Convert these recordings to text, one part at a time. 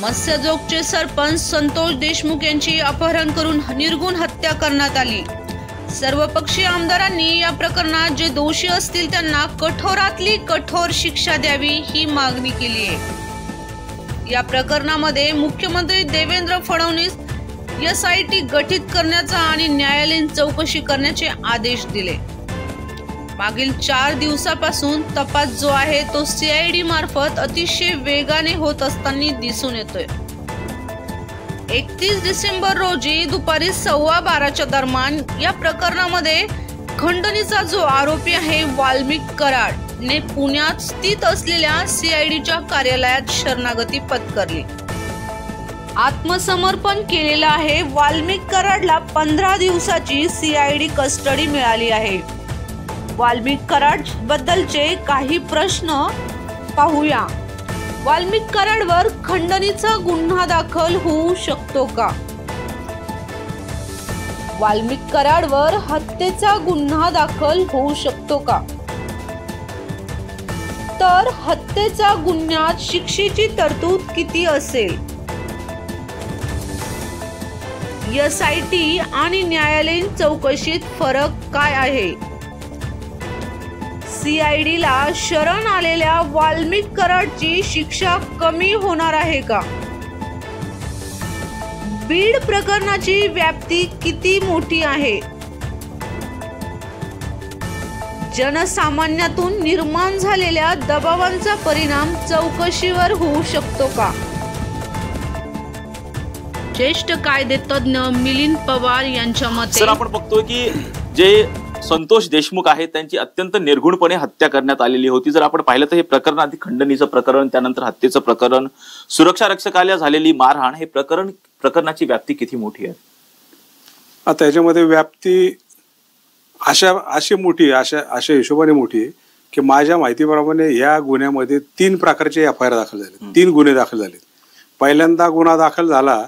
मत्स्यजोगचे सरपंच संतोष देशमुख यांची अपहरण करून निर्गुण हत्या करण्यात आली। सर्वपक्षीय आमदारांनी या प्रकरणात जे दोषी असतील त्यांना कठोरातली कठोर शिक्षा द्यावी ही मागणी केली आहे। या प्रकरणामध्ये मुख्यमंत्री देवेंद्र फडणवीस SIT गठीत करण्याचा आणि न्यायालयीन चौकशी करण्याचे आदेश दिले। मागील 4 दिवसापासून तपास जो आहे तो CID मार्फत अतिशय वेगाने होत असताना दिसून येतोय। 31 डिसेंबर रोजी दुपारी 12:15च्या दरम्यान या प्रकरणामध्ये खंडणीचा जो आरोपी आहे वाल्मिक कराड ने पुण्यात स्थित असलेल्या CIDच्या कार्यालयात शरणागती पत्करली। आत्मसमर्पण केलेलं आहे। वाल्मिक कराडला 15 दिवसाची CID कस्टडी मिळाली आहे। वाल्मिक कराड बद्दलचे काही प्रश्न पाहूया। वाल्मिक कराडवर खंडणीचा गुन्हा दाखल होऊ शकतो का? वाल्मिक कराडवर हत्येचा गुन्हा दाखल होऊ शकतो का? तर हत्येचा गुन्ह्यात शिक्षेची तरतूद किती असेल? SIT आणि न्यायालयीन चौकशीत फरक काय आहे? CIDला शरण आलेल्या वाल्मिक कराडची शिक्षा कमी होणार आहे का? बीड प्रकरणाची व्याप्ती किती मोठी आहे? जनसामान्यातून निर्माण झालेल्या दबावांचा परिणाम चौकशीवर होऊ शकतो का? ज्येष्ठ कायदेतज्ञ मिलिंद पवार यांच्या मते सर आपण बघतोय की जे संतोष देशमुख आहेत त्यांची अत्यंत निर्घुणपणे हत्या करण्यात आलेली होती। जर आपण पाहिलं तर हे प्रकरण आधी खंडणीचं प्रकरण, त्यानंतर हत्येचं प्रकरण, सुरक्षा रक्षकाला झालेली मारहाण, हे प्रकरणाची व्याप्ती किती मोठी आहे? आता याच्यामध्ये व्याप्ती अशी मोठी अशा हिशोबाने मोठी आहे की माझ्या माहितीप्रमाणे या गुन्ह्यामध्ये 3 प्रकारचे FIR दाखल झाले, 3 गुन्हे दाखल झाले। पहिल्यांदा गुन्हा दाखल झाला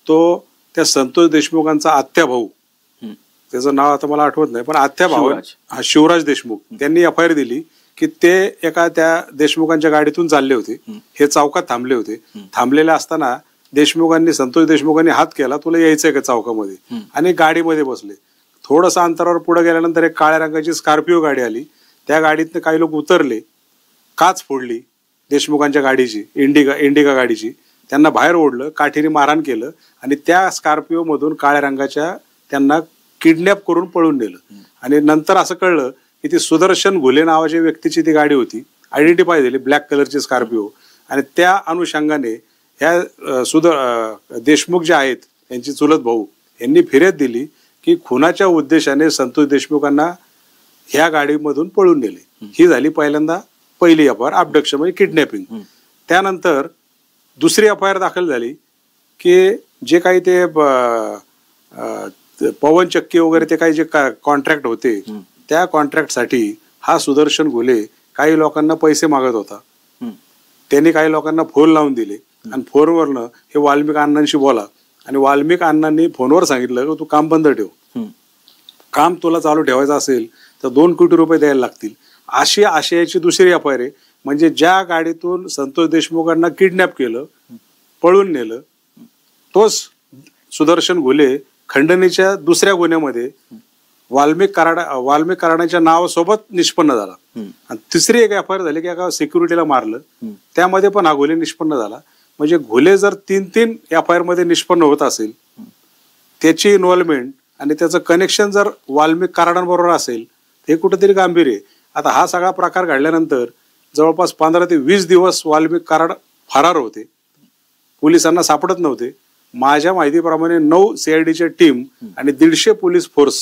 तो त्या संतोष देशमुखांचा आत्या भाऊ, त्याचं नाव आता मला आठवत नाही, पण आत्या भाऊ शिवराज देशमुख, त्यांनी FIR दिली की ते एका त्या देशमुखांच्या गाडीतून चालले होते। हे चौकात थांबले होते। थांबलेले असताना संतोष देशमुखांनी हात केला, तुला यायचंय का चौकामध्ये, आणि गाडीमध्ये बसले। थोडंसं अंतरावर पुढे गेल्यानंतर एक काळ्या रंगाची स्कॉर्पिओ गाडी आली। त्या गाडीतनं काही लोक उतरले, काच फोडली देशमुखांच्या गाडीची, इंडिका गाडीची, त्यांना बाहेर ओढलं, काठीने मारहाण केलं आणि त्या स्कॉर्पिओ मधून काळ्या रंगाच्या त्यांना किडनॅप करून पळून नेलं। आणि नंतर असं कळलं की ती सुदर्शन घुले नावाच्या व्यक्तीची ती गाडी होती, आयडेंटिफाय झाली, ब्लॅक कलरची स्कॉर्पिओ। आणि त्या अनुषंगाने ह्या देशमुख जे आहेत यांची चुलत भाऊ यांनी फिर्याद दिली की खुनाच्या उद्देशाने संतोष देशमुखांना ह्या गाडीमधून पळून नेले। ही झाली पहिली FIR, अबडक्शन म्हणजे किडनॅपिंग। त्यानंतर दुसरी FIR दाखल झाली की जे काही ते पवन चक्की वगैरे ते काही जे कॉन्ट्रॅक्ट होते त्या कॉन्ट्रॅक्टसाठी हा सुदर्शन घुले काही लोकांना पैसे मागत होता। त्यांनी काही लोकांना फोन लावून दिले आणि फोनवरनं हे वाल्मिक अण्णांशी बोला, आणि वाल्मिक अण्णांनी फोनवर सांगितलं की तू काम बंद ठेव, काम तुला चालू ठेवायचं असेल तर 2 कोटी रुपये द्यायला लागतील। अशी आशयाची दुसरी FIR आहे। म्हणजे ज्या गाडीतून संतोष देशमुखांना किडनॅप केलं, पळून नेलं, तोच सुदर्शन घुले खंडणीच्या दुसऱ्या गुन्ह्यामध्ये वाल्मिक कराडाच्या नावासोबत निष्पन्न झाला। आणि तिसरी एक FIR झाली की एका सिक्युरिटीला मारलं, त्यामध्ये पण हा घुले निष्पन्न झाला। म्हणजे घुले जर 3 FIR मध्ये निष्पन्न होत असेल, त्याची इन्व्हॉल्वमेंट आणि त्याचं कनेक्शन जर वाल्मिक कराडांबरोबर असेल, हे कुठेतरी गांभीर्य आहे। आता हा सगळा प्रकार घडल्यानंतर जवळपास 15 ते 20 दिवस वाल्मिक कराड फरार होते, पोलिसांना सापडत नव्हते। माझ्या माहितीप्रमाणे 9 CIDच्या टीम आणि 150 पोलीस फोर्स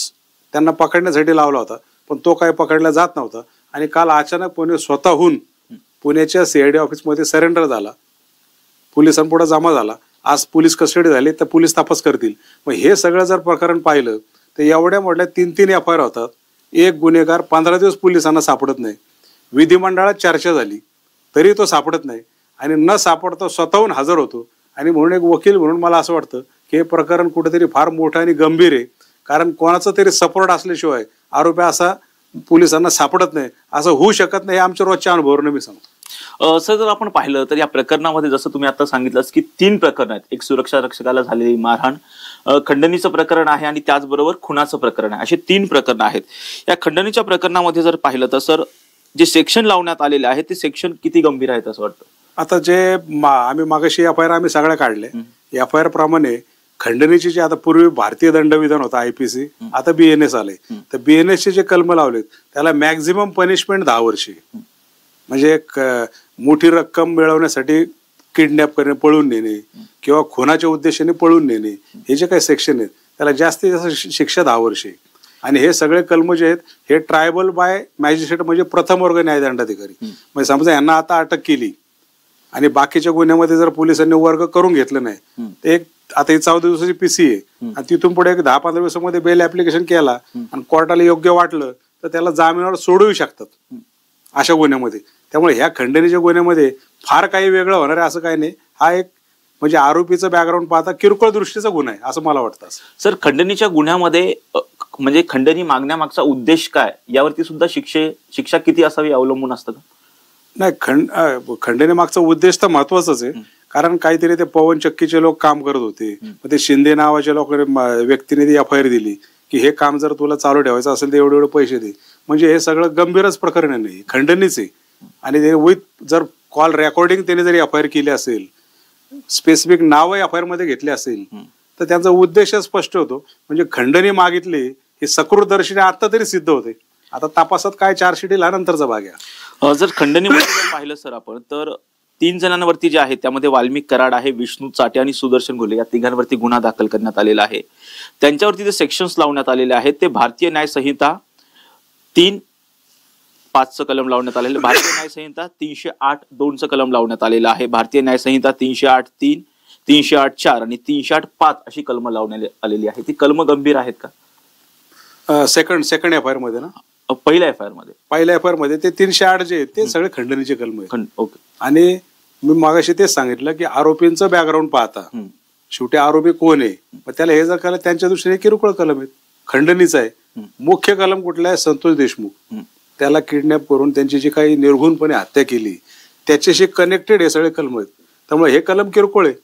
त्यांना पकडण्यासाठी लावला होता, पण तो काही पकडला जात नव्हता। आणि काल अचानकपणे स्वतःहून पुण्याच्या CID ऑफिसमध्ये सरेंडर झाला, पोलिसांपुढे जमा झाला। आज पोलीस कस्टडी झाली तर पोलीस तपास करतील। मग हे सगळं जर प्रकरण पाहिलं तर एवढ्या मोठ्या 3 FIR होतात, एक गुन्हेगार 15 दिवस पोलिसांना सापडत नाही, विधिमंडळात चर्चा झाली तरी तो सापडत नाही, आणि न सापडता स्वतःहून हजर होतो। आणि म्हणून एक वकील म्हणून मला असं वाटतं की हे प्रकरण कुठेतरी फार मोठं आणि गंभीर आहे, कारण कोणाचा तरी सपोर्ट असल्याशिवाय आरोपी असा पोलिसांना सापडत नाही, असं होऊ शकत नाही। आमच्या रोजच्या अनुभवावरून मी सांगतो। सर जर आपण पाहिलं तर या प्रकरणामध्ये जसं तुम्ही आता सांगितलं की 3 प्रकरण आहेत. एक सुरक्षा रक्षकाला झालेली मारहाण, खंडणीचं प्रकरण आहे आणि त्याचबरोबर खुनाचं प्रकरण आहे, असे 3 प्रकरण आहेत. या खंडणीच्या प्रकरणामध्ये जर पाहिलं तर सर जे सेक्शन लावण्यात आलेले आहे ते सेक्शन किती गंभीर आहेत असं वाटतं? आता जे आम्ही मागाशी एफ-आय-आर आम्ही सगळ्या काढले. एफ-आय-आर प्रमाणे खंडणीची जे आता पूर्वी भारतीय दंडविधान होता IPC, आता BNS आले. तर BNS चे जे कलम लावलेत त्याला मॅक्झिमम पनिशमेंट 10 वर्षे. म्हणजे एक मोठी रक्कम मिळवण्यासाठी किडनॅप करणे, पळून नेणे किंवा खुनाच्या उद्देशाने पळून नेणे, हे जे काही सेक्शन आहेत त्याला जास्तीत जास्त शिक्षा 10 वर्षे. आणि हे सगळे कलम जे आहेत हे ट्रायबल बाय मॅजिस्ट्रेट म्हणजे प्रथम वर्ग न्यायदंडाधिकारी. म्हणजे समजा यांना आता अटक केली आणि बाकीच्या गुन्ह्यामध्ये जर पोलिसांनी वर्ग करून घेतलं नाही तर एक आता ही 14 दिवसाची PC आहे आणि तिथून पुढे एक 10-15 दिवसामध्ये बेल ऍप्लिकेशन केला आणि कोर्टाला योग्य वाटलं तर त्याला जामिनावर सोडवू शकतात अशा गुन्ह्यामध्ये. त्यामुळे ह्या खंडणीच्या गुन्ह्यामध्ये फार काही वेगळं होणार आहे असं काही नाही. हा एक म्हणजे आरोपीचं बॅकग्राऊंड पाहता किरकोळ दृष्टीचा गुन्हा आहे असं मला वाटतं. सर खंडणीच्या गुन्ह्यामध्ये म्हणजे खंडणी मागण्यामागचा उद्देश काय यावरती सुद्धा शिक्षा किती असावी अवलंबून असतं का? नाही, खंडणी मागचा उद्देश तर महत्वाचाच आहे. कारण काहीतरी ते पवन चक्कीचे लोक काम करत होते, मग ते शिंदे नावाच्या व्यक्तीने ती एफ-आय-आर दिली की हे काम जर तुला चालू ठेवायचं असेल तर एवढे पैसे दे. म्हणजे हे सगळं गंभीरच प्रकरण नाही, खंडणीच आहे. आणि ते विथ जर कॉल रेकॉर्डिंग त्याने जर एफ-आय-आर केली असेल, स्पेसिफिक नाव एफ-आय-आर मध्ये घेतले असेल तर त्यांचा उद्देश स्पष्ट होतो. म्हणजे खंडणी मागितली हे सकृतदर्शीने आता तरी सिद्ध होते. आता तपासात काय चार्जशीट येईल हा नंतरचा भाग आहे. जर खंडणीमध्ये जर पाहिलं सर आपण तर 3 जणांवरती जे आहे त्यामध्ये वाल्मिक कराड आहे, विष्णू चाटे आणि सुदर्शन घोले या तिघांवरती गुन्हा दाखल करण्यात आलेला आहे. त्यांच्यावरती जे सेक्शन्स लावण्यात आलेले आहेत ते भारतीय न्याय संहिता 3(5)चं कलम लावण्यात आलेलं, भारतीय न्याय संहिता 308(2)चं कलम लावण्यात आलेलं आहे, भारतीय न्याय संहिता 308(3), 308(4) आणि 308(5) अशी कलम लावण्यात आलेली आहे. ती कलम गंभीर आहेत का? सेकंड एफ-आय-आर मध्ये ना, पहिल्या एफ-आय-आर मध्ये ते 308 जे आहेत ते सगळे खंडणीचे कलम आहेत. ओके. आणि मी मागाशी तेच सांगितलं की आरोपींचं बॅकग्राऊंड पाहता शेवटी आरोपी कोण आहे, मग त्याला हे जर कळलं त्यांच्या दृष्टीने किरकोळ कलम आहेत. खंडणीचा आहे. मुख्य कलम कुठला आहे? संतोष देशमुख, त्याला किडनॅप करून त्यांची जी काही निर्घुणपणे हत्या केली त्याच्याशी कनेक्टेड हे सगळे कलम आहेत. त्यामुळे हे कलम किरकोळ आहे.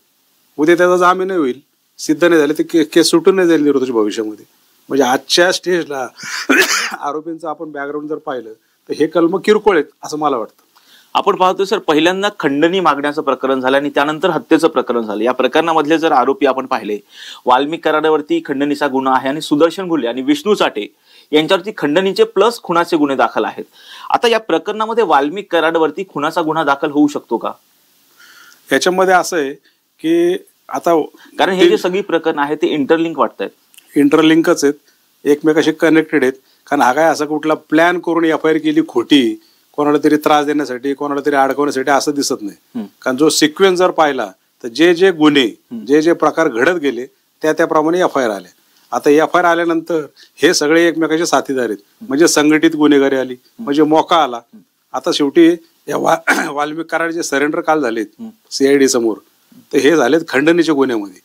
उद्या त्याचा जामीन होईल, सिद्ध नाही झाले ते केस सुटून नाही जाईल निर्दोष भविष्यामध्ये. म्हणजे आजच्या स्टेजला आरोपींचं आपण बॅकग्राऊंड जर पाहिलं तर हे कलम किरकोळ आहेत असं मला वाटतं. आपण पाहतोय सर पहिल्यांदा खंडणी मागण्याचं प्रकरण झालं आणि त्यानंतर हत्येचं प्रकरण झालं. या प्रकरणामधले जर आरोपी आपण पाहिले, वाल्मिक कराडावरती खंडणीचा गुन्हा आहे आणि सुदर्शन घोले आणि विष्णू चाटे यांच्यावरती खंडणीचे प्लस खुनाचे गुन्हे दाखल आहेत. आता या प्रकरणामध्ये वाल्मिक कराडावरती खुनाचा गुन्हा दाखल होऊ शकतो का? याच्यामध्ये असं आहे की आता कारण हे जे सगळी प्रकरण आहे ते इंटरलिंक वाटतायत. इंटरलिंकच आहेत, एकमेकाशी कनेक्टेड आहेत. कारण हा काय असा कुठला प्लॅन करून एफ-आय-आर केली खोटी कोणाला तरी त्रास देण्यासाठी, कोणाला तरी अडकवण्यासाठी असं दिसत नाही. कारण जो सिक्वेन्स जर पाहिला तर जे जे गुन्हे जे जे प्रकार घडत गेले त्याप्रमाणे एफ-आय-आर आले. आता एफ-आय-आर आल्यानंतर हे सगळे एकमेकाचे साथीदार आहेत. म्हणजे संघटित गुन्हेगारी आली, म्हणजे मोका आला. आता शेवटी या वाल्मिक कराड जे सरेंडर काल झालेत CID समोर तर हे झालेत खंडणीच्या गुन्ह्यामध्ये,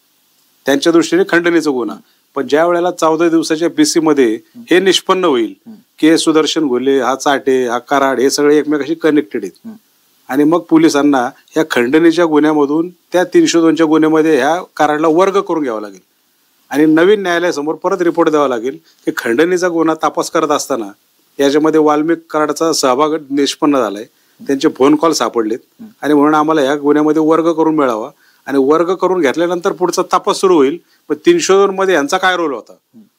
त्यांच्या दृष्टीने खंडणीचा गुन्हा. पण ज्या वेळेला 14 दिवसाच्या PC मध्ये हे निष्पन्न होईल की सुदर्शन घोले, हा चाटे, हा कराड हे सगळे एकमेकाशी कनेक्टेड आहेत आणि मग पोलिसांना ह्या खंडणीच्या गुन्ह्यामधून त्या 302च्या गुन्ह्यामध्ये ह्या कराडला वर्ग करून घ्यावा लागेल आणि नवीन न्यायालयासमोर परत रिपोर्ट द्यावा लागेल की खंडणीचा गुन्हा तपास करत असताना याच्यामध्ये वाल्मिक कराडचा सहभाग निष्पन्न झालाय, त्यांचे फोन कॉल सापडलेत आणि म्हणून आम्हाला ह्या गुन्ह्यामध्ये वर्ग करून मिळावा. आणि वर्ग करून घेतल्यानंतर पुढचा तपास सुरू होईल. पण 302 मध्ये यांचा काय रोल होता?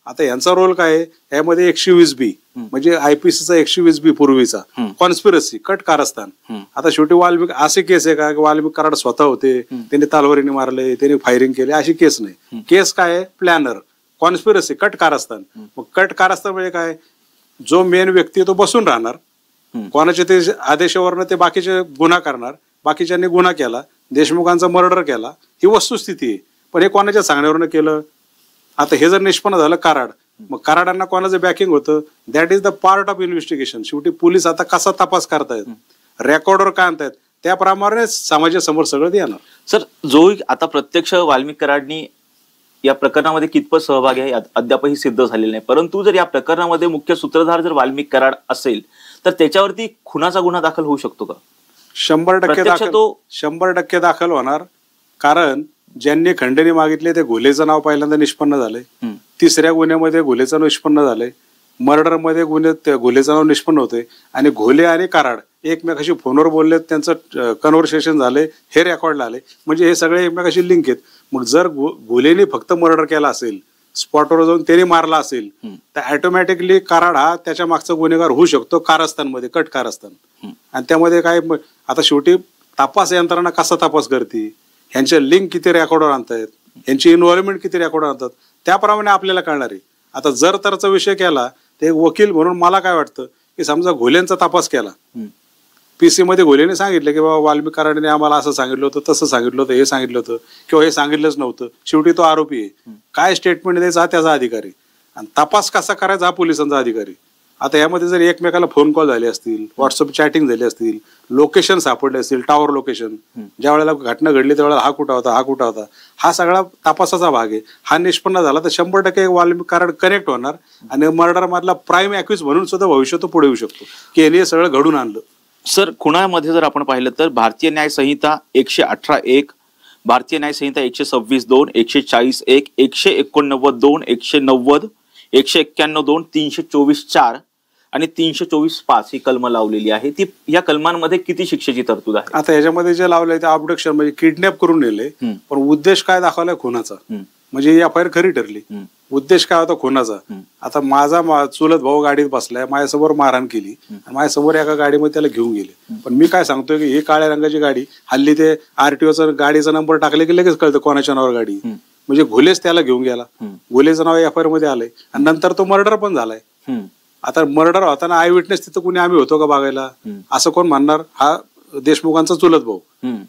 आता यांचा रोल काय आहे? यामध्ये 120B म्हणजे IPCचा 120B पूर्वीचा कॉन्स्पिरसी, कट कारस्थान. आता शेवटी वाल्मिक असे केस आहे का वाल्मिक कराड स्वतः होते, त्यांनी तलवारीने मारले, त्यांनी फायरिंग केले, अशी केस नाही. केस काय आहे? प्लॅनर, कॉन्स्पिरसी, कट कारस्थान. मग कट कारस्थान म्हणजे काय? जो मेन व्यक्ती तो बसून राहणार, कोणाच्या ते आदेशावरनं ते बाकीचे गुन्हा करणार, बाकीच्यांनी गुन्हा केला, देशमुखांचा मर्डर केला, ही वस्तुस्थिती आहे. पण हे कोणाच्या सांगण्यावरनं केलं? आता हे जर निष्पन्न झालं कराड, मग कराडांना कोणाचं बॅकिंग होतं? That is the part of investigation. शेवटी पोलीस आता कसा तपास करतायत, रेकॉर्डवर काय आणतायत त्याप्रमाणे समाजासमोर सगळं येणार. सर जो आता प्रत्यक्ष वाल्मिक कराडनी या प्रकरणामध्ये कितपत सहभागी आहे अद्यापही सिद्ध झालेलं नाही. परंतु जर या प्रकरणामध्ये मुख्य सूत्रधार जर वाल्मिक कराड असेल तर त्याच्यावरती खुनाचा गुन्हा दाखल होऊ शकतो का? 100% दाखल होणार. कारण ज्यांनी खंडणी मागितली ते घोलेचं नाव पहिल्यांदा निष्पन्न झालंय. तिसऱ्या गुन्ह्यामध्ये घोलेचं नाव निष्पन्न झालंय. मर्डरमध्ये घोलेचं नाव निष्पन्न होते. आणि घोले आणि कराड एकमेकाशी फोनवर बोलले, त्यांचं कन्व्हर्सेशन झालंय, हे रेकॉर्डला आले. म्हणजे हे सगळे एकमेकाशी लिंक आहेत. मग जर घोलेने फक्त मर्डर केला असेल, स्पॉटवर जाऊन त्याने मारला असेल, तर ऑटोमॅटिकली कराड हा त्याच्या मागचा गुन्हेगार होऊ शकतो कारस्थानमध्ये, कट कारस्थान. आणि त्यामध्ये काय आता शेवटी तपास यंत्रणा कसा तपास करते, ह्यांचे लिंक किती रेकॉर्डवर आणतायत, ह्यांची इन्व्हॉल्वमेंट किती रेकॉर्डवर आणतात, त्याप्रमाणे आपल्याला कळणार आहे. आता जर तरचा विषय केला ते वकील म्हणून मला काय वाटतं की समजा घोलेंचा तपास केला, पीसी मध्ये घोलेने सांगितलं की बाबा वाल्मिक कराडने आम्हाला असं सांगितलं होतं, तसं सांगितलं होतं, हे सांगितलं होतं, किंवा हे सांगितलंच नव्हतं, शेवटी तो आरोपी आहे, काय स्टेटमेंट द्यायचा हा त्याचा अधिकारी, आणि तपास कसा करायचा हा पोलिसांचा अधिकारी. आता यामध्ये जर एकमेकाला फोन कॉल झाले असतील, व्हॉट्सअप चॅटिंग झाली असतील, लोकेशन सापडले असतील, टॉवर लोकेशन, ज्या वेळेला घटना घडली त्यावेळेला हा कुठं होता, हा सगळा तपासाचा भाग आहे. हा निष्पन्न झाला तर 100% वाल्मिक कराड कनेक्ट होणार आणि मर्डर मधला प्राईम ॲक्युज म्हणून सुद्धा भविष्यात तो पुढे येऊ शकतो की यांनी हे सगळं घडून आणलं. सर, खुनामध्ये जर आपण पाहिलं तर भारतीय न्याय संहिता 118(1), भारतीय न्याय संहिता 126(2), 140(1), 189(2), 190, 191(2), 324(4) आणि 324(5) ही कलम लावलेली आहे. ती या कलमांमध्ये किती शिक्षेची तरतूद आहे? आता याच्यामध्ये जे लावलंय ते अबडक्शन म्हणजे किडनॅप करून नेले, पण उद्देश काय दाखवलाय खुनाचा, म्हणजे एफआयआर खरी ठरली. उद्देश काय होता खुनाचा? आता माझा चुलत भाऊ गाडीत बसलाय, माझ्यासमोर मारहाण केली, माझ्यासमोर एका गाडीमध्ये त्याला घेऊन गेले. पण मी काय सांगतोय की ही काळ्या रंगाची गाडी, हल्ली ते आरटीओचा गाडीचा नंबर टाकले की लगेच कळतं कोणाच्या नावावर गाडी. म्हणजे घोलेच त्याला घेऊन गेला, घोलेचं नाव एफआयआर मध्ये आलंय, आणि नंतर तो मर्डर पण झालाय. आता मर्डर होताना आय विटनेस तिथं कुणी आम्ही होतो का बघायला, असं कोण म्हणणार? हा देशमुखांचा चुलत भाऊ,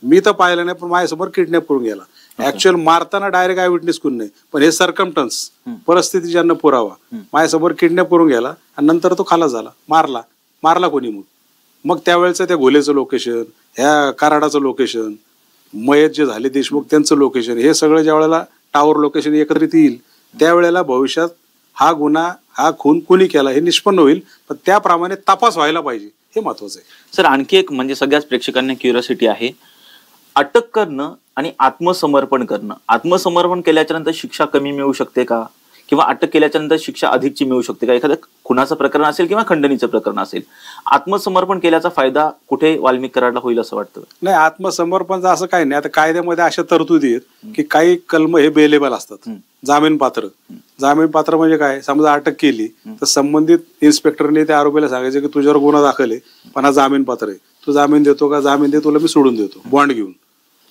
मी तर पाहिलं नाही, पण माझ्यासमोर किडनॅप करून गेला. ऍक्च्युअल मारताना डायरेक्ट आय विटनेस कोण नाही, पण हे सरकमटन्स, परिस्थिती ज्यांना पुरावा, माझ्यासमोर किडनॅप करून गेला आणि नंतर तो खालास झाला. मारला कोणी? मग त्यावेळेचं त्या घोलेचं लोकेशन, ह्या कराडाचं लोकेशन, मयत जे झाले देशमुख त्यांचं लोकेशन, हे सगळं ज्या वेळेला टावर लोकेशन एकत्रित येईल त्यावेळेला भविष्यात हा गुन्हा, हा खून कुणी केला हे निष्पन्न होईल. पण त्याप्रमाणे तपास व्हायला पाहिजे, हे महत्वाचं आहे. सर, आणखी एक म्हणजे सगळ्याच प्रेक्षकांना क्युरिओसिटी आहे, अटक करणं आणि आत्मसमर्पण करणं. आत्मसमर्पण केल्याच्या नंतर शिक्षा कमी मिळू शकते का, किंवा अटक केल्याच्या नंतर शिक्षा अधिकची मिळू शकते का? एखादं खुनाचं प्रकरण असेल किंवा खंडणीचं प्रकरण असेल, आत्मसमर्पण केल्याचा फायदा कुठे वाल्मिक कराडला होईल असं वाटतं? नाही, आत्मसमर्पणचं असं काही नाही. आता कायद्यामध्ये अशा तरतुदी आहेत की काही कलम हे बेलेबल असतात, जामीन पात्र म्हणजे काय? समजा अटक केली तर संबंधित इन्स्पेक्टरने त्या आरोपीला सांगायचं की तुझ्यावर गुन्हा दाखल आहे, पण हा जामीन पात्र आहे, तू जामीन देतो का? जामीन दे, तुला मी सोडून देतो बॉन्ड घेऊन.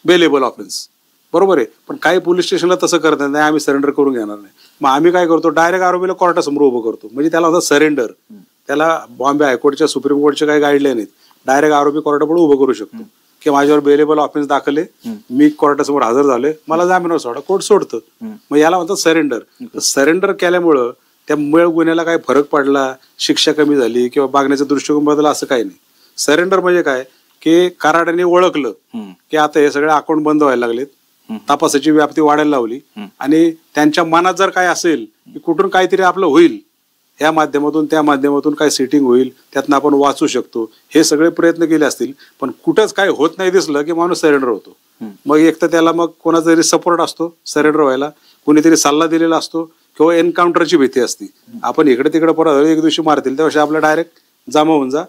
बेलेबल ऑफेन्स, बरोबर आहे. पण काही पोलीस स्टेशनला तसं करतात नाही, आम्ही सरेंडर करून घेणार नाही. मग आम्ही काय करतो, डायरेक्ट आरोपीला कोर्टासमोर उभं करतो. म्हणजे त्याला होतं सरेंडर. त्याला बॉम्बे हायकोर्टच्या, सुप्रीम कोर्टच्या काही गाईडलाईन आहेत, डायरेक्ट आरोपी कोर्टापुढे उभं करू शकतो की माझ्यावर बेलेबल ऑफेन्स दाखल आहे, मी कोर्टासमोर हजर झालोय, मला जामीनवर सोडा, कोर्ट सोडतं. मग याला म्हणतात सरेंडर. सरेंडर केल्यामुळं त्या मूळ गुन्ह्याला काही फरक पडला, शिक्षा कमी झाली किंवा बघण्याचा दृष्टिकोन बदलला असं काही नाही. सरेंडर म्हणजे काय की कराडाने ओळखलं की आता हे सगळे अकाउंट बंद व्हायला लागलेत, तपासाची व्याप्ती वाढायला लावली, आणि त्यांच्या मनात जर काय असेल की कुठून काहीतरी आपलं होईल, या माध्यमातून त्या माध्यमातून काय सेटिंग होईल, त्यातनं आपण वाचू शकतो, हे सगळे प्रयत्न केले असतील, पण कुठंच काय होत नाही दिसलं की माणूस सरेंडर होतो. मग एक तर त्याला मग कोणाचा तरी सपोर्ट असतो सरेंडर व्हायला, कुणीतरी सल्ला दिलेला असतो, किंवा एन्काउंटरची भीती असते. आपण इकडे तिकडे परत एक दिवशी मारतील तेव्हा आपलं डायरेक्ट जमा होऊन जा,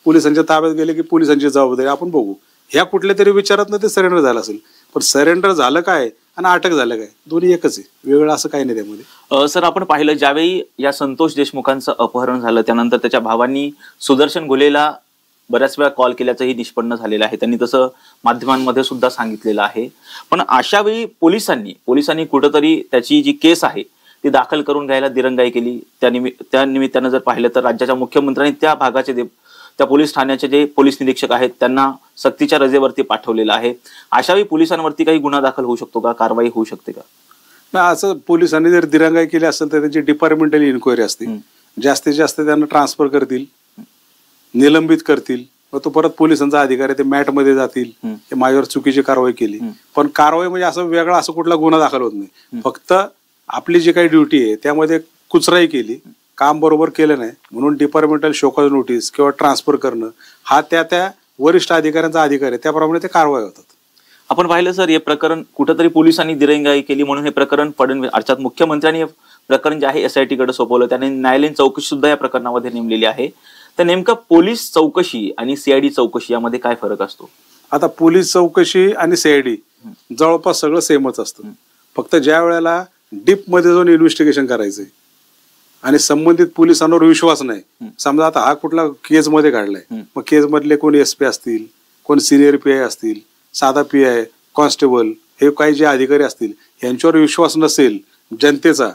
पोलिसांच्या ताब्यात गेले की पोलिसांची जबाबदारी आपण बघू, ह्या कुठल्या तरी विचारात ते सरेंडर झालं असेल. पण सरेंडर झालं काय आणि अटक झालं काय, दोन्ही एकच आहे, वेगळं असं काही नाही त्यामध्ये. सर, आपण पाहिलं ज्यावेळी या संतोष देशमुखांचं अपहरण झालं त्यानंतर त्याच्या भावांनी सुदर्शन घोलेला बऱ्याच वेळा कॉल केल्याचंही निष्पन्न झालेलं आहे, त्यांनी तसं माध्यमांमध्ये सुद्धा सांगितलेलं आहे. पण अशा वेळी पोलिसांनी कुठंतरी त्याची जी केस आहे ती दाखल करून घ्यायला दिरंगाई केली. त्या निमित्तानं जर पाहिलं तर राज्याच्या मुख्यमंत्र्यांनी त्या भागाचे, त्या पोलीस ठाण्याचे जे पोलीस निरीक्षक आहेत त्यांना सक्तीच्या रजेवरती पाठवलेलं आहे. अशावेळी पोलिसांवरती काही गुन्हा दाखल होऊ शकतो का, कारवाई होऊ शकते का? असं पोलिसांनी जर दिरंगाई केली असेल तर त्यांची डिपार्टमेंटल इन्क्वायरी असते, जास्तीत जास्त त्यांना ट्रान्सफर करतील, निलंबित करतील, मग तो परत पोलिसांचा अधिकारी ते मॅट मध्ये जातील, ते माझ्यावर चुकीची कारवाई केली. पण कारवाई म्हणजे असं वेगळा असं कुठला गुन्हा दाखल होत नाही, फक्त आपली जी काही ड्युटी आहे त्यामध्ये कुचराई केली, काम बरोबर केलं नाही म्हणून डिपार्टमेंटल शोकॉज नोटीस किंवा ट्रान्सफर करणं, हा त्या वरिष्ठ अधिकाऱ्यांचा अधिकार आहे, त्याप्रमाणे ते कारवाई होतात. आपण पाहिलं सर, हे प्रकरण कुठंतरी पोलिसांनी दिरंगाई केली म्हणून हे प्रकरण फडणवीस अर्थात मुख्यमंत्र्यांनी हे प्रकरण जे आहे SIT कडे सोपवलं. त्याने न्यायालयीन चौकशी सुद्धा या प्रकरणामध्ये नेमलेली आहे. तर नेमकं पोलीस चौकशी आणि CID चौकशी यामध्ये काय फरक असतो? आता पोलीस चौकशी आणि CID जवळपास सगळं सेमच असतं. फक्त ज्या वेळेला डीप मध्ये जाऊन इन्व्हेस्टिगेशन करायचंय आणि संबंधित पोलिसांवर विश्वास नाही, समजा आता हा कुठला केस मध्ये काढलाय, मग केस मधले कोण SP असतील, कोण सिनियर PI असतील, साधा PI, कॉन्स्टेबल, हे काही जे अधिकारी असतील यांच्यावर विश्वास नसेल जनतेचा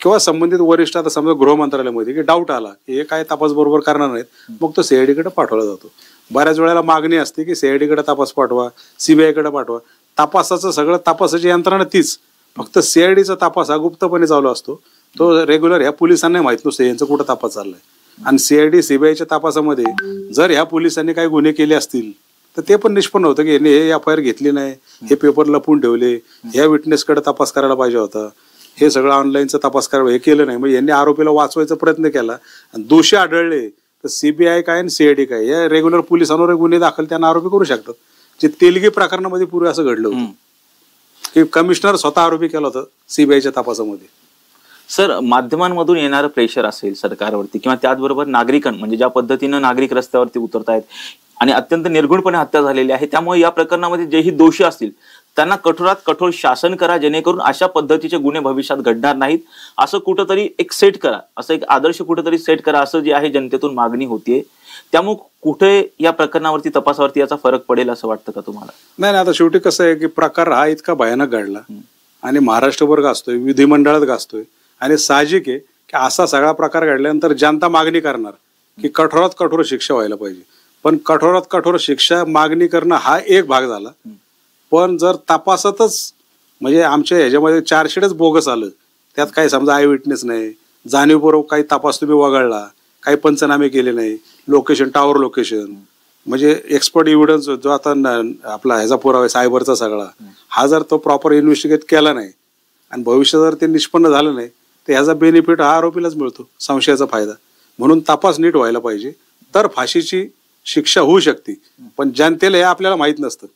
किंवा संबंधित वरिष्ठ, आता समजा गृह मंत्रालयामध्ये की डाऊट आला हे काय तपास बरोबर करणार नाहीत, मग तो CID कडे पाठवला जातो. बऱ्याच वेळेला मागणी असते की CID कडे तपास पाठवा, CBI कडे पाठवा. तपासाचं सगळं तपासाची यंत्रणा तीच, फक्त CIDचा तपास हा गुप्तपणे चालू असतो. तो रेग्युलर ह्या पोलिसांना माहित नसतं यांचा कुठं तपास चाललाय. आणि CID CBIच्या तपासामध्ये जर ह्या पोलिसांनी काही गुन्हे केले असतील तर ते पण निष्पन्न होतं की यांनी हे FIR घेतली नाही, हे पेपर लपवून ठेवले, ह्या विटनेसकडे तपास करायला पाहिजे होता, हे सगळं ऑनलाईनचा तपास करावा, हे केलं नाही. म्हणजे यांनी आरोपीला वाचवायचा प्रयत्न केला आणि दोषी आढळले तर CBI काय आणि CID काय या रेग्युलर पोलिसांवर गुन्हे दाखल त्यांना आरोपी करू शकतात. जे तेलगी प्रकरणामध्ये पूर्वी असं घडलं होतं की कमिशनर स्वतः आरोपी केला होता CBIच्या तपासामध्ये. सर, माध्यमांमधून येणारं प्रेशर असेल सरकारवरती किंवा त्याचबरोबर नागरिकांना, म्हणजे ज्या पद्धतीनं नागरिक रस्त्यावरती उतरतायत आणि अत्यंत निर्गुणपणे हत्या झालेली आहे, त्यामुळे या प्रकरणामध्ये जेही दोषी असतील त्यांना कठोरात कठोर शासन करा, जेणेकरून अशा पद्धतीचे गुन्हे भविष्यात घडणार नाहीत, असं कुठंतरी एक सेट करा, असं एक आदर्श कुठंतरी सेट करा, असं जे आहे जनतेतून मागणी होतीये. त्यामुळे कुठे या प्रकरणावरती तपासावरती याचा फरक पडेल असं वाटतं का तुम्हाला? नाही, आता शेवटी कसं आहे की प्रकार हा इतका भयानक घडला आणि महाराष्ट्रभर गाजतोय, विधिमंडळात गाजतोय आणि साहजिक आहे की असा सगळा प्रकार घडल्यानंतर जनता मागणी करणार की कठोरात कठोर शिक्षा व्हायला पाहिजे. पण कठोरात कठोर शिक्षा मागणी करणं हा एक भाग झाला, पण जर तपासातच म्हणजे आमच्या ह्याच्यामध्ये चार्जशीटच बोगस आलं, त्यात काही समजा आय विटनेस नाही, जाणीवपूर्वक काही तपास तुम्ही वगळला, काही पंचनामे केले नाही, लोकेशन टावर लोकेशन म्हणजे एक्सपर्ट एव्हिडन्स जो आता आपला ह्याचा पुरावा आहे सायबरचा सगळा, हा जर तो प्रॉपर इन्व्हेस्टिगेट केला नाही आणि भविष्यात जर ते निष्पन्न झालं नाही तर ह्याचा बेनिफिट हा आरोपीलाच मिळतो, संशयाचा फायदा. म्हणून तपास नीट व्हायला पाहिजे, तर फाशीची शिक्षा होऊ शकते. पण जनतेला हे आपल्याला माहित नसतं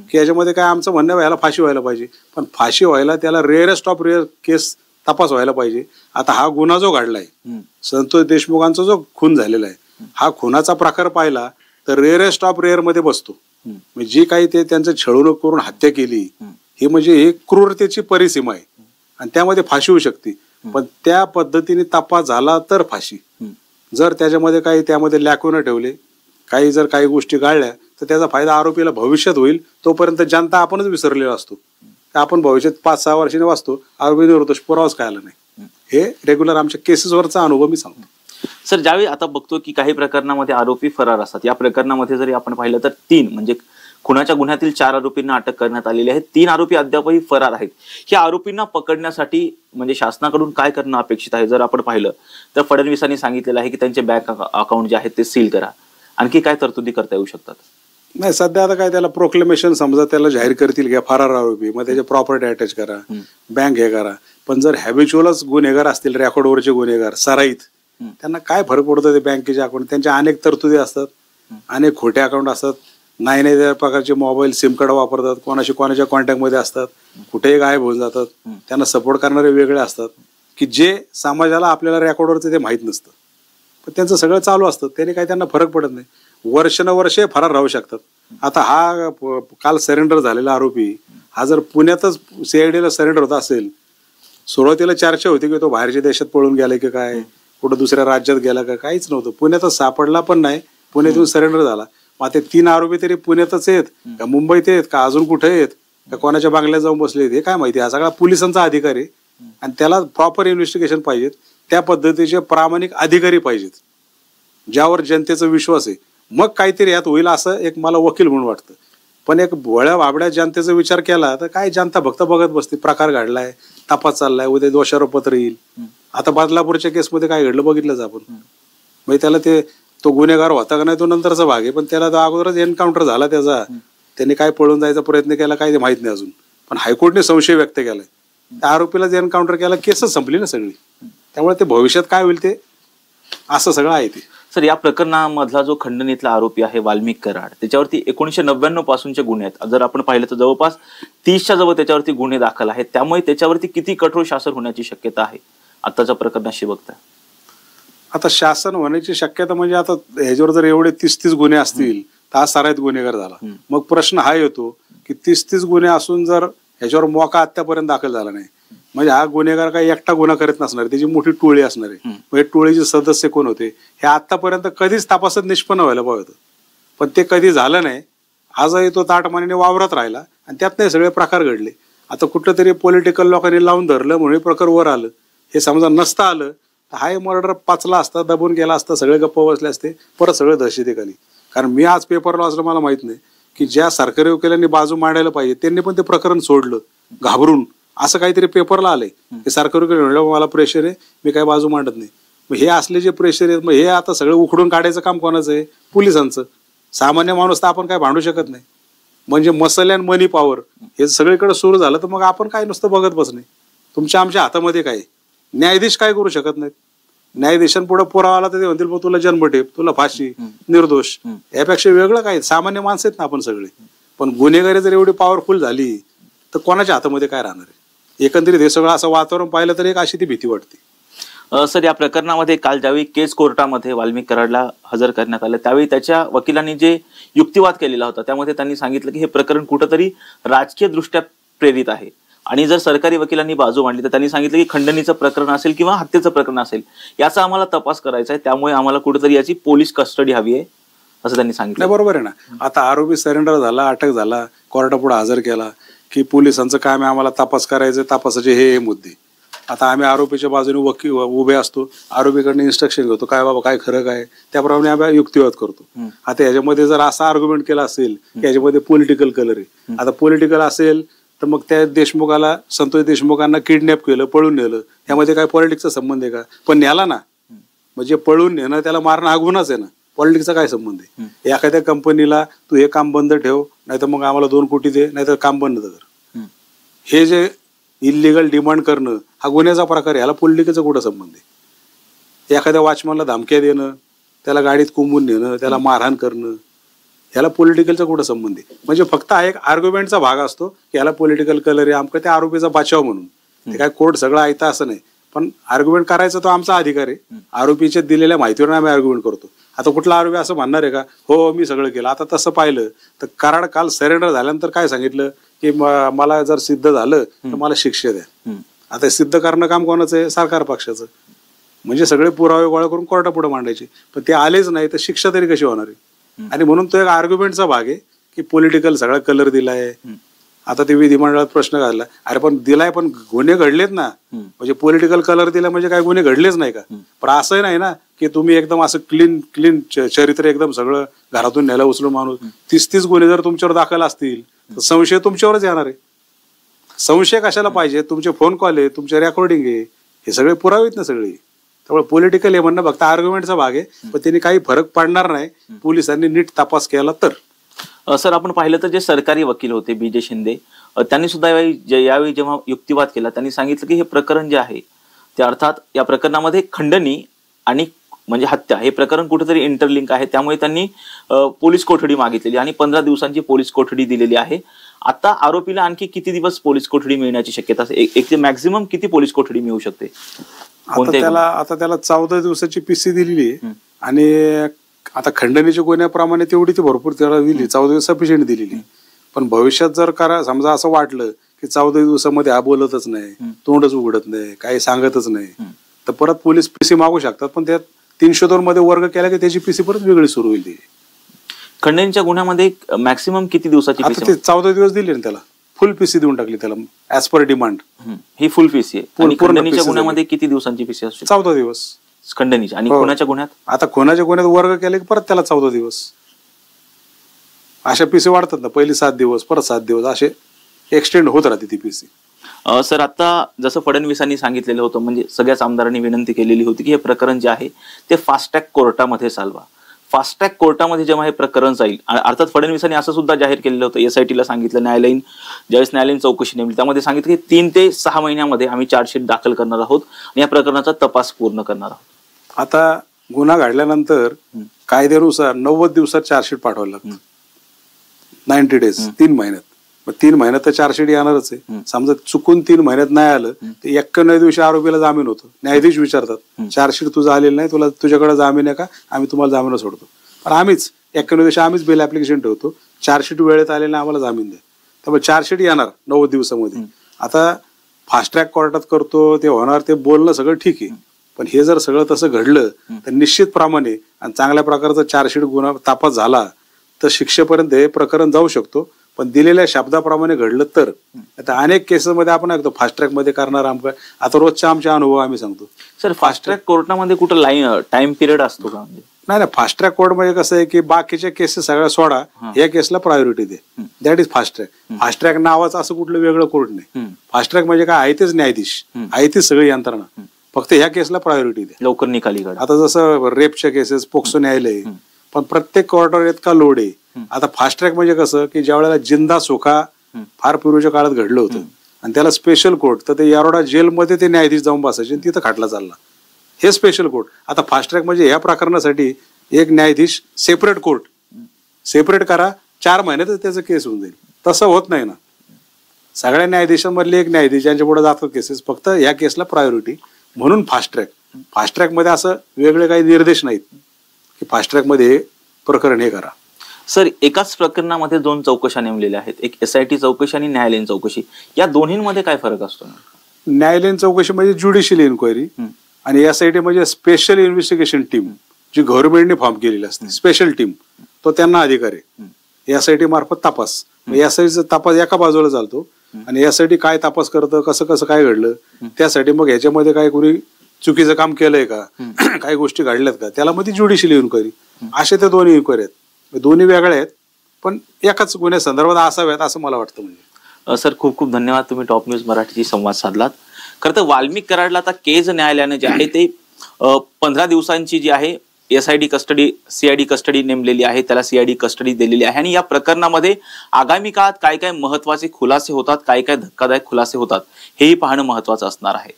की याच्यामध्ये काय आमचं म्हणणं व्हायला फाशी व्हायला पाहिजे, पण फाशी व्हायला त्याला रेअरेस्ट ऑफ रेअर केस तपास व्हायला पाहिजे. आता हा गुन्हा जो घडलाय, संतोष देशमुखांचा जो खून झालेला आहे, हा खुनाचा प्रकार पाहिला तर रेअरेस्ट ऑफ रेअर मध्ये बसतो. म्हणजे जी काही ते त्यांचं छळवणूक करून हत्या केली ही म्हणजे ही क्रूरतेची परिसीमा आहे आणि त्यामध्ये फाशी होऊ शकते. पण त्या पद्धतीने तपास झाला तर फाशी. जर त्याच्यामध्ये काही त्यामध्ये लॅकुना ठेवले, काही जर काही गोष्टी गाळल्या तर त्याचा फायदा आरोपीला भविष्यात होईल. तोपर्यंत जनता आपणच विसरलेला असतो, आपण भविष्यात 5-6 वर्षांनी वाचतो आरोपी निर्दोष, पुरावाच काय आला नाही. हे रेग्युलर आमच्या केसेसवरचा अनुभव मी सांगतो. सर, ज्यावेळी आता बघतो की काही प्रकरणामध्ये आरोपी फरार असतात, या प्रकरणामध्ये जरी आपण पाहिलं तर 3 म्हणजे खुनाच्या गुन्ह्यातील 4 आरोपींना अटक करण्यात आलेली आहे, 3 आरोपी अद्यापही फरार आहेत. या आरोपींना पकडण्यासाठी म्हणजे शासनाकडून काय करणं अपेक्षित आहे? जर आपण पाहिलं तर फडणवीसांनी सांगितलेलं आहे की त्यांचे बँक अकाउंट जे आहेत ते सील करा. आणखी काय तरतुदी करता येऊ शकतात? नाही, सध्या आता काय त्याला प्रोक्लेमेशन समजा त्याला जाहीर करतील घ्या फरार आरोपी, मग त्याचे प्रॉपर्टी अटॅच करा, बँक हे करा. पण जर हॅबिच्युअलच गुन्हेगार असतील, रेकॉर्डवरचे गुन्हेगार सराईत, त्यांना काय फरक पडतो? ते बँकेचे अकाउंट, त्यांच्या अनेक तरतुदी असतात, अनेक खोटे अकाउंट असतात, नाही त्या प्रकारचे मोबाईल सिम कार्ड वापरतात, कोणाच्या कॉन्टॅक्टमध्ये असतात, कुठेही गायब होऊन जातात. त्यांना सपोर्ट करणारे वेगळे असतात की जे समाजाला आपल्याला रेकॉर्डवरचं ते माहीत नसतं, पण त्यांचं सगळं चालू असतं, त्याने काही त्यांना फरक पडत नाही. वर्षानुवर्षे फरार राहू शकतात. आता हा काल सरेंडर झालेला आरोपी हा जर पुण्यातच CIDला सरेंडर होता असेल, सुरुवातीला चर्चा होती की तो बाहेरच्या देशात पळून गेला की काय, कुठं दुसऱ्या राज्यात गेला का, काहीच नव्हतं. पुण्यातच सापडला पण नाही, पुण्यातून सरेंडर झाला. मग ते 3 आरोपी तरी पुण्यातच आहेत का मुंबईत आहेत का अजून कुठे आहेत का कोणाच्या बांगल्यात जाऊन बसले हे काय माहिती. हा सगळा पोलिसांचा अधिकार आहे आणि त्याला प्रॉपर इन्व्हेस्टिगेशन पाहिजेत, त्या पद्धतीचे प्रामाणिक अधिकारी पाहिजेत ज्यावर जनतेचा विश्वास आहे. मग काहीतरी यात होईल असं एक मला वकील म्हणून वाटतं. पण एक भोळ्या बाबड्या जनतेचा विचार केला तर काय जनता फक्त बघत बसते. प्रकार घडलाय, तपास चाललाय, उद्या दोषारोप पत्र येईल. आता बदलापूरच्या केसमध्ये काय घडलं बघितलंच आपण. म्हणजे त्याला तो गुन्हेगार होता का नाही तो नंतरचा भाग आहे, पण त्याला तो अगोदरच एन्काउंटर झाला त्याचा. त्यांनी काय पळून जायचा प्रयत्न केला काय ते माहित नाही अजून, पण हायकोर्टने संशय व्यक्त केलाय. त्या आरोपीला जे एन्काउंटर केला केसच संपली ना सगळी. त्यामुळे ते भविष्यात काय होईल ते असं सगळं आहे ते. सर, या प्रकरणामधला जो खंडणीतला आरोपी आहे वाल्मिक कराड, त्याच्यावरती 1999 पासूनचे गुन्हे आहेत. जर आपण पाहिलं तर जवळपास 30च्या जवळ त्याच्यावरती गुन्हे दाखल आहेत. त्यामुळे त्याच्यावरती किती कठोर शासन होण्याची शक्यता आहे आताच्या प्रकरणाशी बघता? आता शासन होण्याची शक्यता म्हणजे आता ह्याच्यावर जर एवढे 30 गुन्हे असतील तर हा सराईत गुन्हेगार झाला. मग प्रश्न हा येतो की 30 गुन्हे असून जर ह्याच्यावर मोका आतापर्यंत दाखल झाला नाही, म्हणजे हा गुन्हेगार काही एकटा गुन्हा करत नसणार, त्याची मोठी टोळी असणार आहे. म्हणजे टोळीचे सदस्य कोण होते हे आतापर्यंत कधीच तपासात निष्पन्न व्हायला पाहिजे होतं, पण ते कधी झालं नाही. आजही तो ताटमानेने वावरत राहिला आणि त्यात नाही सगळे प्रकार घडले. आता कुठं तरी पॉलिटिकल लोकांनी लावून धरलं म्हणून प्रकार वर आलं. हे समजा नसतं आलं तर हा मर्डर पचला असता, दबून गेला असता, सगळे गप्प बसले असते, परत सगळे दहशतीखाली. कारण मी आज पेपरला वाचलं, मला माहित नाही की ज्या सरकारी वकिलांनी बाजू मांडायला पाहिजे त्यांनी पण ते प्रकरण सोडलं घाबरून. असं काहीतरी पेपरला आलंय की सरकारी वकील म्हणलं मला प्रेशर आहे, मी काही बाजू मांडत नाही. मग हे असले जे प्रेशर आहेत, मग हे आता सगळं उखडून काढायचं काम कोणाचं आहे? पोलिसांचं. सामान्य माणूस तर आपण काय भांडू शकत नाही. म्हणजे मसल अँड मनी पॉवर हे सगळीकडे सुरू झालं तर मग आपण काय नुसतं बघत बसणे. तुमच्या आमच्या हातामध्ये काय? न्यायाधीश काय करू शकत नाहीत. न्यायाधीशांपुढे पुरावा आला तर ते म्हणतील तुला जन्मठेप, तुला फाशी, निर्दोष. यापेक्षा वेगळं काय? सामान्य माणसं आहेत ना आपण सगळे. पण गुन्हेगारी जर एवढी पॉवरफुल झाली तर कोणाच्या हातामध्ये काय राहणार आहे? एकंदरीत हे सगळं असं वातावरण पाहिलं तर एक अशी ती भीती वाटते. सर, या प्रकरणामध्ये काल ज्यावेळी केस कोर्टामध्ये वाल्मिक कराडला हजर करण्यात आलं त्यावेळी त्याच्या वकिलांनी जे युक्तिवाद केलेला होता त्यामध्ये त्यांनी सांगितलं की हे प्रकरण कुठंतरी राजकीय दृष्ट्या प्रेरित आहे. आणि जर सरकारी वकिलांनी बाजू मांडली तर त्यांनी सांगितलं की खंडणीचं प्रकरण असेल किंवा हत्येचं प्रकरण असेल याचा आम्हाला तपास करायचा आहे, त्यामुळे आम्हाला कुठेतरी याची पोलीस कस्टडी हवी आहे असं त्यांनी सांगितलं. बरोबर आहे ना. आता आरोपी सरेंडर झाला, अटक झाला, कोर्टापुढे हजर केला की पोलिसांचं काम आहे आम्हाला तपास करायचं, तपासाचे हे मुद्दे. आता आम्ही आरोपीच्या बाजूने उभे असतो, आरोपीकडनं इन्स्ट्रक्शन घेतो, काय बाबा काय खरं काय, त्याप्रमाणे आम्ही युक्तिवाद करतो. आता याच्यामध्ये जर असा आर्ग्युमेंट केला असेल की याच्यामध्ये पॉलिटिकल कलर आहे, आता पॉलिटिकल असेल तर मग त्या देशमुखाला, संतोष देशमुखांना किडनॅप केलं, पळून नेलं, यामध्ये काय पॉलिटिक्सचा संबंध आहे का? पण न्याला ना, म्हणजे पळून नेणं त्याला मारणं हा गुन्हाच आहे ना. पॉलिटिक्सचा काय संबंध आहे? एखाद्या कंपनीला तू हे काम बंद ठेव, नाहीतर मग आम्हाला 2 कोटी दे, नाहीतर काम बंद कर. हे जे इलिगल डिमांड करणं हा गुन्ह्याचा प्रकार आहे. याला पॉलिटिक्सचा कुठं संबंध आहे? एखाद्या वॉचमॅनला धमक्या देणं, त्याला गाडीत कोंबून नेणं, त्याला मारहाण करणं, याला पॉलिटिकलचा कुठं संबंध आहे? म्हणजे फक्त हा एक आर्ग्युमेंटचा भाग असतो की याला पॉलिटिकल कलर आहे, आमका त्या आरोपीचा बचाव म्हणून. ते काय कोर्ट सगळं ऐकतं असं नाही, पण आर्ग्युमेंट करायचा तो आमचा अधिकार आहे. आरोपीच्या दिलेल्या माहितीवर आम्ही आर्ग्युमेंट करतो. आता कुठला आरोपी असं म्हणणार आहे का हो मी सगळं केलं? आता तसं पाहिलं तर कराड काल सरेंडर झाल्यानंतर काय सांगितलं की मला जर सिद्ध झालं तर मला शिक्षा द्या. आता सिद्ध करणं काम कोणाचं आहे? सरकार पक्षाचं. म्हणजे सगळे पुरावे गोळा करून कोर्टापुढे मांडायचे, पण ते आलेच नाही तर शिक्षा तरी कशी होणार आहे? आणि म्हणून तो एक आर्ग्युमेंटचा भाग आहे की पॉलिटिकल सगळा कलर दिलाय. आता ते विधिमंडळात प्रश्न घातला, अरे पण दिलाय पण गुन्हे घडलेत ना, म्हणजे पॉलिटिकल कलर दिला म्हणजे काय गुन्हे घडलेच नाही का? पण असंही नाही ना की तुम्ही एकदम असं क्लीन चरित्र एकदम सगळं घरातून न्यायला उचलून माणूस. 30 गुन्हे जर तुमच्यावर दाखल असतील तर संशय तुमच्यावरच येणार आहे. संशय कशाला पाहिजे? तुमचे फोन कॉल आहे, तुमचे रेकॉर्डिंग आहे, हे सगळे पुरावे आहेत ना सगळे. त्यामुळे पॉलिटिकल हे म्हणणं फक्त आर्ग्युमेंटचा भाग आहे, पण त्यांनी काही फरक पडणार नाही पोलिसांनी नीट तपास केला तर. सर, आपण पाहिलं तर जे सरकारी वकील होते BJ शिंदे, त्यांनी सुद्धा यावेळी जेव्हा युक्तिवाद केला त्यांनी सांगितलं की हे प्रकरण जे आहे ते अर्थात या प्रकरणामध्ये खंडणी आणि म्हणजे हत्या हे प्रकरण कुठेतरी इंटरलिंक आहे, त्यामुळे त्यांनी पोलीस कोठडी मागितलेली आणि 15 दिवसांची पोलीस कोठडी दिलेली आहे. आता आरोपीला आणखी किती दिवस पोलीस कोठडी मिळण्याची शक्यता असेल? एक मॅक्झिमम किती पोलीस कोठडी मिळू शकते? आता त्याला 14 दिवसाची PC दिलेली आहे आणि आता खंडणीच्या गुन्ह्याप्रमाणे तेवढी ती भरपूर त्याला दिली, 14 दिवस सफिशियंट दिलेली. पण भविष्यात जर समजा असं वाटलं की 14 दिवसामध्ये हा बोलतच नाही, तोंडच उघडत नाही, काही सांगतच नाही, तर परत पोलीस PC मागू शकतात. पण त्यात 302 मध्ये वर्ग केला की त्याची PC परत वेगळी सुरू होईल. खंडणीच्या गुन्ह्यामध्ये मॅक्सिमम किती दिवसाची? 14 दिवस दिले ना त्याला, फुल PC देऊन टाकली त्याला ऍज पर डिमांड. ही फुल PC आहे. आणि खंडणीच्या गुन्ह्यामध्ये किती दिवसांची PC असते? 14 दिवस खंडणीच्या. आणि खुनाच्या गुन्ह्यात? आता खुनाच्या गुन्ह्यात वर्ग केले की परत त्याला 14 दिवस. अशा PC वाढतात ना, पहिली 7 दिवस, परत 7 दिवस, असे एक्सटेंड होत राहते ती PC. सर, आता जसं फडणवीसांनी सांगितलेलं होतं, म्हणजे सगळ्याच आमदारांनी विनंती केलेली होती की हे प्रकरण जे आहे ते फास्ट ट्रॅक कोर्टामध्ये चालवा. फास्ट ट्रॅक कोर्टामध्ये जेव्हा हे प्रकरण जाईल, अर्थात फडणवीसांनी असं सुद्धा जाहीर केलेलं होतं, SIT ला सांगितलं, ज्यावेळेस न्यायालयीन चौकशी नेमली त्यामध्ये सांगितलं की 3 ते 6 महिन्यामध्ये आम्ही चार्जशीट दाखल करणार आहोत आणि या प्रकरणाचा तपास पूर्ण करणार आहोत. आता गुन्हा घडल्यानंतर कायद्यानुसार 90 दिवसात चार्जशीट पाठवायला लागतं. 90 डेज, 3 महिन्यात. मग 3 महिन्यात तर चार्जशीट येणारच आहे. समजा चुकून 3 महिन्यात नाही आलं तर 91 दिवशी आरोपीला जामीन होतो. न्यायाधीश विचारतात चार्जशीट तुझं आलेलं नाही, तुझ्याकडे जामीन आहे का, आम्ही तुम्हाला जामीन सोडतो. पण आम्हीच 91 दिवशी आम्हीच बेल ऍप्लिकेशन ठेवतो, चार्जशीट वेळेत आलेलं आम्हाला जामीन द्या. त्यामुळे चार्जशीट येणार 90 दिवसामध्ये. आता फास्ट ट्रॅक कोर्टात करतो ते होणार, ते बोलणं सगळं ठीक आहे. पण हे जर सगळं तसं घडलं तर निश्चितप्रमाणे आणि चांगल्या प्रकारचा चार्जशीट गुन्हा तपास झाला तर शिक्षेपर्यंत हे प्रकरण जाऊ शकतो. पण दिलेल्या शब्दाप्रमाणे घडलं तर. आता अनेक केसेसमध्ये आपण ऐकतो फास्ट ट्रॅक मध्ये करणार आमका. आता रोजच्या आमच्या अनुभव आम्ही सांगतो. सर फास्ट ट्रॅक कोर्टामध्ये कुठं टाइम पिरियड असतो का? नाही, फास्ट ट्रॅक कोर्ट मध्ये कसं आहे की बाकीच्या केसेस सगळ्या सोडा, या Kesla priority they. That is fast track. Fast track नावाचं असं कुठलं वेगळं कोर्ट नाही. फास्ट ट्रॅक म्हणजे काय, आहे तेच न्यायाधीश, आहे तीच सगळी यंत्रणा, फक्त ह्या केसला प्रायोरिटी दे, लवकर निकाली काढा. आता जसं रेपच्या केसेस पोक्सो न्यायालय, पण प्रत्येक कोर्टावर इतका लोड आहे. आता फास्ट ट्रॅक म्हणजे कसं की ज्या वेळेला जिंदा सोखा फार पूर्वीच्या काळात घडलं होतं आणि त्याला स्पेशल कोर्ट, तर ते यारोडा जेलमध्ये ते न्यायाधीश जाऊन बसायचे आणि तिथं खटला चालला. हे स्पेशल कोर्ट. आता फास्ट ट्रॅक म्हणजे या प्रकरणासाठी एक न्यायाधीश सेपरेट कोर्ट सेपरेट करा, 4 महिन्यातच त्याचं केस होऊन जाईल. तसं होत नाही ना. सगळ्या न्यायाधीशांमधले एक न्यायाधीश यांच्या पुढे जातात केसेस, फक्त या केसला प्रायोरिटी म्हणून फास्ट ट्रॅक. फास्ट ट्रॅक मध्ये असं वेगळे काही निर्देश नाहीत की फास्ट ट्रॅक मध्ये प्रकरण हे करा. सर एकाच प्रकरणामध्ये 2 चौकशा नेमलेल्या आहेत, एक SIT चौकशी आणि न्यायालयीन चौकशी. या दोन्हीमध्ये काय फरक असतो? न्यायालयीन चौकशी म्हणजे ज्युडिशियल इन्क्वायरी आणि SIT म्हणजे स्पेशल इन्व्हेस्टिगेशन टीम, जी गव्हर्नमेंटने फॉर्म केलेली असते. स्पेशल टीम तो त्यांना अधिकार आहे. SIT मार्फत तपास. SITचा तपास एका बाजूला चालतो आणि SIT काय तपास करतं, कसं कसं काय घडलं, त्यासाठी मग ह्याच्यामध्ये काय कोणी चुकीचं काम केलंय का, काही गोष्टी घडल्यात का, त्याला मध्ये ज्युडिशियल इन्क्वायरी. असे ते दोन्ही इन्क्वायरी आहेत. दोन्ही वेगळे आहेत पण एकाच गुन्ह्या संदर्भात असाव्यात असं मला वाटतं. म्हणजे सर खूप खूप धन्यवाद, तुम्ही टॉप न्यूज मराठीशी संवाद साधलात. खरं तर वाल्मिक कराडला आता केज न्यायालयाने जे आहे ते 15 दिवसांची जी आहे SID कस्टडी CID कस्टडी नेमलेली आहे, त्याला CID कस्टडी दिलेली आहे. आणि या प्रकरणामध्ये आगामी काळात काय काय महत्वाचे खुलासे होतात, काय काय धक्कादायक खुलासे होतात हेही पाहणं महत्वाचं असणार आहे.